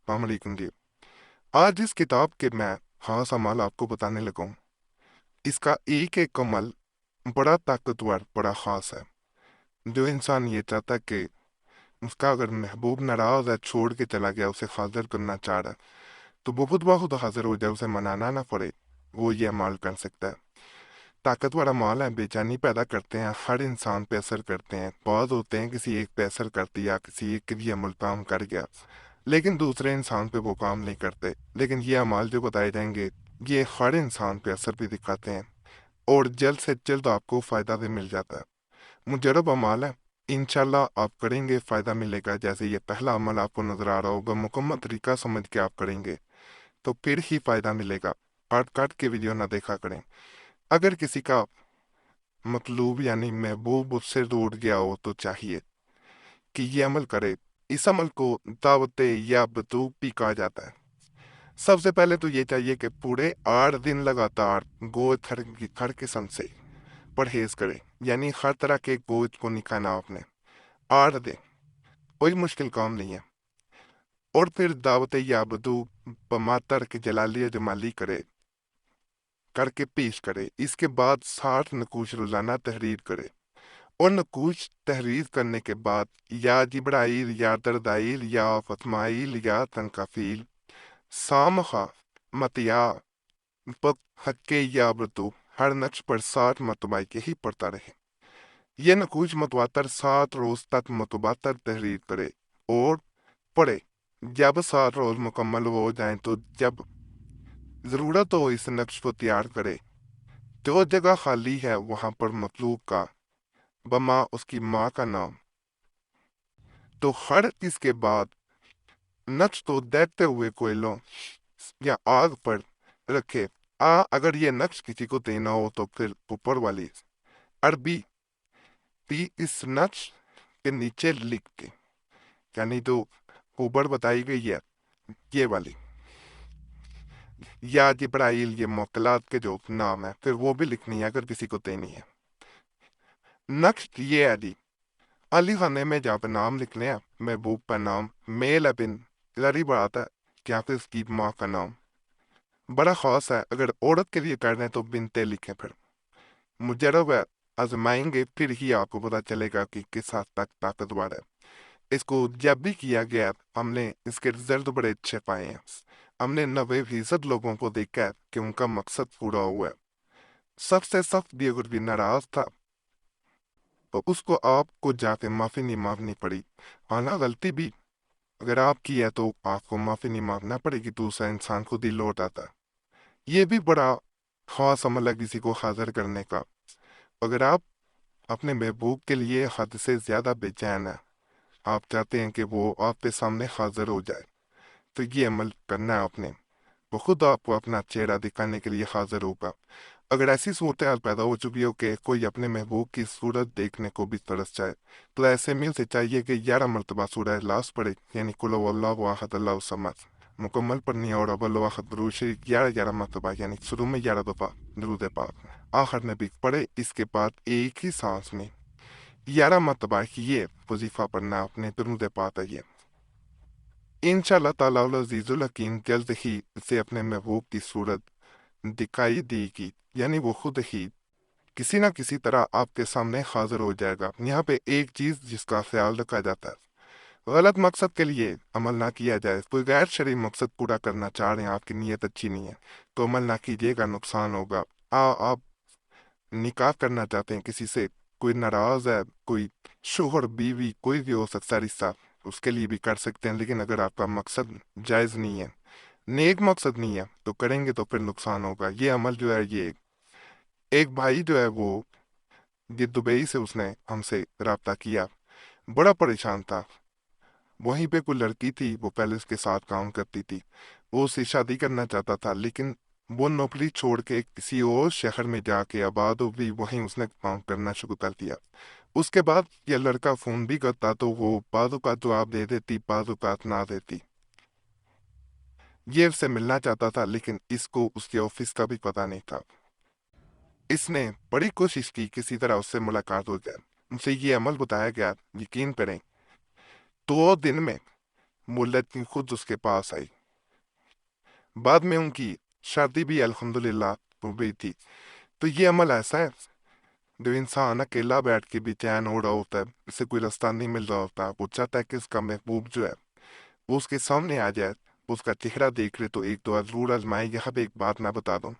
अस्सलाम वालेकुम जी। आज इस किताब के मैं खास अमल आपको बताने लगा हूँ। इसका एक एक अमल बड़ा ताकतवर, बड़ा खास है। जो इंसान ये चाहता है कि उसका अगर महबूब नाराज है, छोड़ के चला गया, उसे हाजिर करना चाह रहा है, तो वो खुद ब खुद हाजिर हो जाए, उसे मनाना ना पड़े, वो ये अमाल कर सकता है। ताकतवर अमाल है, बेचैनी पैदा करते हैं, हर इंसान पे असर करते हैं। बहुत होते हैं किसी एक पे असर कर दिया, किसी एक के लिए अमल काम कर गया, लेकिन दूसरे इंसान पे वो काम नहीं करते। लेकिन ये अमाल जो बताए जाएंगे, ये हर इंसान पे असर भी दिखाते हैं और जल्द से जल्द आपको फ़ायदा भी मिल जाता है। मुजरब अमाल है, इंशाल्लाह आप करेंगे फ़ायदा मिलेगा। जैसे ये पहला अमल आपको नज़र आ रहा होगा, मुकम्मल तरीका समझ के आप करेंगे तो फिर ही फ़ायदा मिलेगा। काट काट के वीडियो ना देखा करें। अगर किसी का मतलूब यानी महबूब उससे दूर गया हो तो चाहिए कि ये अमल करे। इस अमल को दावत या बतूब भी कहा जाता है। सबसे पहले तो ये चाहिए कि पूरे 8 दिन लगातार गोश्त हर किस्म से परहेज करें, यानी हर तरह के गोश्त को नहीं खाना आपने 8 दिन। कोई मुश्किल काम नहीं है। और फिर दावत या बतूब बमातर के जलाली जमाली करे, करके पेश करे। इसके बाद 60 नकूश रोजाना तहरीर करे और नकूश तहरीर करने के बाद या जिब्राइल या दरदाइल या फतमाइल या तनकाफील सामखा मतिया पक हक्के या बतू हर नक्श पर 60 मतबाई के ही पढ़ता रहे। ये नकूश मतवातर 7 रोज तक मतबातर तहरीर करे और पढ़े। जब 7 रोज मुकम्मल हो जाएं तो जब जरूरत हो इस नक्श को तैयार करे। जो जगह खाली है वहां पर मतलूब का बमा उसकी माँ का नाम, तो हर इसके बाद नक्श तो देखते हुए कोयलों या आग पर रखे। अगर ये नक्श किसी को देना हो तो फिर ऊपर वाली अरबी भी इस नक्श के नीचे लिख के, यानी जो ऊपर बताई गई है ये वाली, या जिब्राइल ये मोकलात के जो नाम है फिर वो भी लिखनी है अगर किसी को देनी है। नक्श ये है जी, अली खाने में जहाँ पे नाम लिखने हैं, महबूब का नाम मेल है बिन लरी बढ़ाता है, या फिर उसकी माँ का नाम बड़ा खास है। अगर औरत के लिए कर रहे हैं तो बिनते लिखें। फिर मुजरब है, आजमाएंगे फिर ही आपको पता चलेगा कि किस हद तक ताकतवर है। इसको जब भी किया गया हमने इसके रिजल्ट बड़े अच्छे पाए हैं। हमने 90% लोगों को देखा है कि उनका मकसद पूरा हुआ है। सबसे सख्त भी अगर भी नाराज था तो उसको आपको जाके माफी नहीं मांगनी पड़ी। हालांकि गलती भी अगर आपकी है तो आपको माफी नहीं मांगना पड़ेगी, दूसरा इंसान खुद ही लौट आता है। ये भी बड़ा खास अमल है किसी को हाजिर करने का। अगर आप अपने महबूब के लिए हद से ज्यादा बेचैन है, आप चाहते हैं कि वो आपके सामने हाजिर हो जाए, तो ये अमल करना है आपने। वो खुद आपको अपना चेहरा दिखाने के लिए हाजिर होगा। अगर ऐसी सूरत हाल पैदा हो चुकी हो कि कोई अपने महबूब की सूरत देखने को भी तरस जाए, तो ऐसे में उसे चाहिए कि 11 मरतबा सूरह इखलास पढ़े, यानी कुल हुवल्लाहु अहद अल्लाहु समद मुकम्मल पढ़नी है। और अब अल्लाह दुरूद शरीफ 11 11 मरतबा, यानी शुरू में 11 दफा दुरूद पाक, आखिर में भी पढ़े। इसके बाद एक ही सांस में 11 मरतबा ये वजीफा पढ़ना अपने दुरूद पाक है। ये इंशाअल्लाह ताला अज़ीज़ुल हकीम जल्द ही इसे अपने महबूब की सूरत दिखाई देगी, यानी वो खुद ही किसी ना किसी तरह आपके सामने हाजिर हो जाएगा। यहाँ पे एक चीज जिसका ख्याल रखा जाता है, गलत मकसद के लिए अमल ना किया जाए। कोई गैर शरई मकसद पूरा करना चाह रहे हैं, आपकी नीयत अच्छी नहीं है, तो अमल ना कीजिएगा, नुकसान होगा। आप निकाह करना चाहते हैं किसी से, कोई नाराज है, कोई शोहर बीवी कोई भी हो सकता है रिश्ता, उसके लिए भी कर सकते हैं। लेकिन अगर आपका मकसद जायज नहीं है, नेक मकसद नहीं है, तो करेंगे तो फिर नुकसान होगा। ये अमल जो है, ये एक भाई जो है वो ये दुबई से उसने हमसे रब्ता किया, बड़ा परेशान था। वहीं पे कोई लड़की थी, वो पहले उसके साथ काम करती थी, वो उससे शादी करना चाहता था, लेकिन वो नौकरी छोड़ के किसी और शहर में जाके आबाद हो भी, वहीं उसने काम करना शुरू कर दिया। उसके बाद ये लड़का फोन भी करता तो वो बाजू का जवाब दे देती, बाजू का ना देती। ये उससे मिलना चाहता था, लेकिन इसको उसके ऑफिस का भी पता नहीं था। इसने बड़ी कोशिश की किसी तरह उससे मुलाकात हो जाए। उनसे ये अमल बताया गया, यकीन करें 2 दिन में وہ لڑکی خود اس کے پاس آئی۔ بعد میں ان کی شادی بھی الحمدللہ ہو گئی تھی۔ تو یہ عمل ایسا ہے جو انسان اکیلا بیٹھ کے بھی چین ہو رہا ہوتا ہے، اسے کوئی راستہ نہیں مل رہا ہوتا، وہ چاہتا ہے کہ اس کا محبوب جو ہے وہ اس کے سامنے آ جائے، وہ اس کا چہرہ دیکھ لے تو ایک دو ضرور آزمائے۔ یہاں پہ ایک بات میں بتا دوں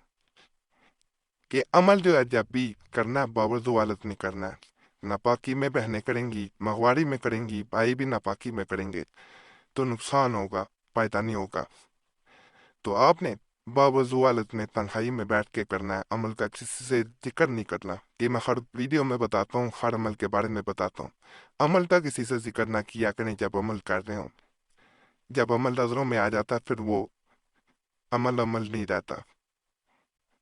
کہ عمل جو ہے جب بھی کرنا ہے باوضو حالت میں کرنا ہے۔ ناپاکی میں بہنیں کریں گی، مغواری میں کریں گی، بھائی بھی ناپاکی میں کریں گے تو نقصان ہوگا، فائدہ نہیں ہوگا۔ تو آپ نے باوضو حالت میں تنہائی میں بیٹھ کے کرنا ہے، عمل کا کسی سے ذکر نہیں کرنا۔ یہ میں ہر ویڈیو میں بتاتا ہوں، ہر عمل کے بارے میں بتاتا ہوں۔ عمل کا کسی سے ذکر نہ کیا کریں جب عمل کر رہے ہوں۔ جب عمل نظروں میں آ جاتا پھر وہ عمل نہیں رہتا۔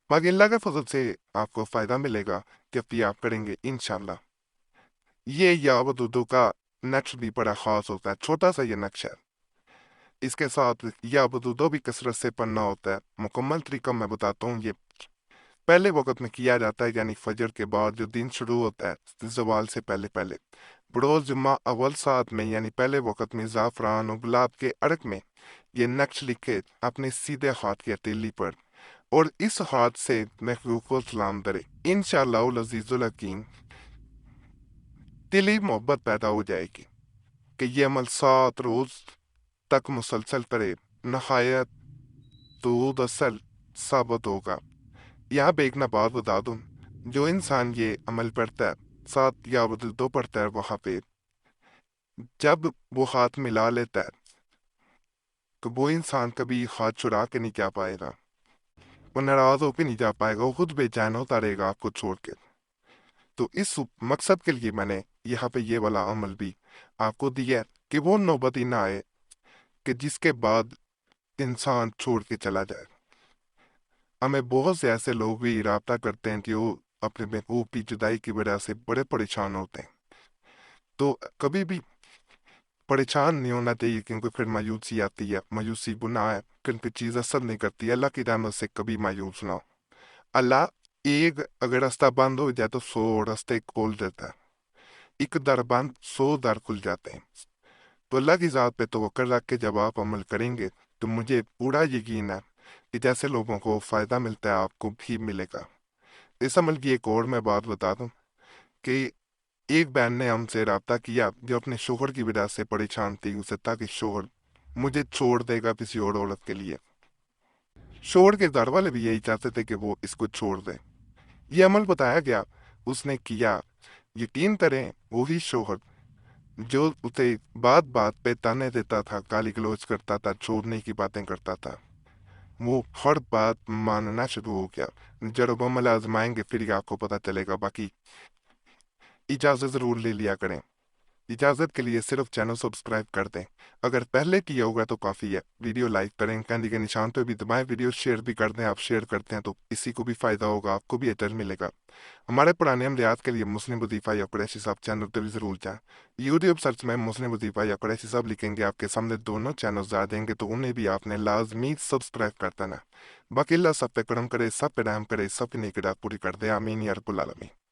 باقی اللہ کے فضل سے آپ کو فائدہ ملے گا جب بھی آپ کریں گے انشاءاللہ۔ یہ یعبدو کا نقش بھی بڑا خاص ہوتا ہے، چھوٹا سا یہ نقش ہے۔ اس کے ساتھ یعبدو بھی کثرت سے پڑھنا ہوتا ہے۔ مکمل طریقہ میں بتاتا ہوں۔ یہ پہلے وقت میں کیا جاتا ہے، یعنی فجر کے بعد جو دن شروع ہوتا ہے زوال سے پہلے بروز جمعہ اول ساعت میں، یعنی پہلے وقت میں زعفران اور گلاب کے عرق میں یہ نقش لکھے اپنے سیدھے ہاتھ کی ہتھیلی پر، اور اس ہاتھ سے محبوب کو سلام درے، انشاءاللہ العزیز الحکیم دلی محبت پیدا ہو جائے گی کہ یہ عمل 7 روز تک مسلسل کرے، نہایت دود اصل ثابت ہوگا۔ یہاں پہ ایک نہ بات بتا دوں، جو انسان یہ عمل پڑھتا ہے، 7 یعبدو پڑھتا ہے، وہاں پہ جب وہ ہاتھ ملا لیتا ہے تو وہ انسان کبھی ہاتھ چھڑا کے نہیں جا پائے گا، وہ ناراض ہو کے نہیں جا پائے گا، وہ خود بے چین ہوتا رہے گا آپ کو چھوڑ کے۔ تو اس مقصد کے لیے میں نے یہاں پہ یہ والا عمل بھی آپ کو دیا ہے کہ وہ نوبت ہی نہ آئے کہ جس کے بعد انسان چھوڑ کے چلا جائے۔ ہمیں بہت سے ایسے لوگ بھی رابطہ کرتے ہیں جو اپنے محبوب کی جدائی کی وجہ سے بڑے پریشان ہوتے ہیں۔ تو کبھی بھی پریشان نہیں ہونا چاہیے، کیونکہ پھر مایوسی آتی ہے، مایوسی گناہ ہے، کیونکہ چیز اثر نہیں کرتی۔ اللہ کی رحمت سے کبھی مایوس نہ ہو۔ اللہ ایک اگر راستہ بند ہو جائے تو 100 راستے کھول دیتا ہے، ایک در بند 100 در کھل جاتے ہیں۔ تو اللہ کی ذات پہ توکل رکھ کے جب آپ عمل کریں گے تو مجھے پورا یقین ہے کہ جیسے لوگوں کو فائدہ ملتا ہے آپ کو بھی ملے گا۔ اس عمل کی ایک اور میں بات بتا دوں کہ ایک بہن نے ہم سے رابطہ کیا جو اپنے شوہر کی وجہ سے پریشان تھی، اسے تھا کہ شوہر مجھے چھوڑ دے گا کسی اور عورت کے لیے۔ شوہر کے گھر والے بھی یہی چاہتے تھے کہ وہ اس کو چھوڑ دے۔ یہ عمل بتایا گیا، اس نے کیا۔ یقین کریں وہی شوہر جو اسے بات بات پہ تانے دیتا تھا، گالی گلوچ کرتا تھا، چھوڑنے کی باتیں کرتا تھا، وہ ہر بات ماننا شروع ہو گیا۔ جب عمل آزمائیں گے پھر ہی آپ کو پتہ چلے گا۔ باقی اجازت ضرور لے لیا کریں۔ اجازت کے لیے صرف چینل سبسکرائب کر دیں، اگر پہلے کیا ہوگا تو کافی ہے۔ ویڈیو لائک کریں، کینڈی کے نشان پہ بھی دبائیں، ویڈیو شیئر بھی کر دیں۔ آپ شیئر کرتے ہیں تو کسی کو بھی فائدہ ہوگا، آپ کو بھی اجر ملے گا۔ ہمارے پرانے عملیات کے لیے مسلم وظیفہ یا قریشی صاحب چینل پہ بھی ضرور جائیں۔ یوٹیوب سرچ میں مسلم وظیفہ یا قریشی صاحب لکھیں گے، آپ کے سامنے دونوں چینلز آ جائیں گے، تو انہیں بھی آپ نے لازمی سبسکرائب کر دینا۔ باقی اللہ سب پہ کرم کرے، سب پہ رحم کرے، سب کی نیکی رات پوری کر دے، آمین یا رب العالمین۔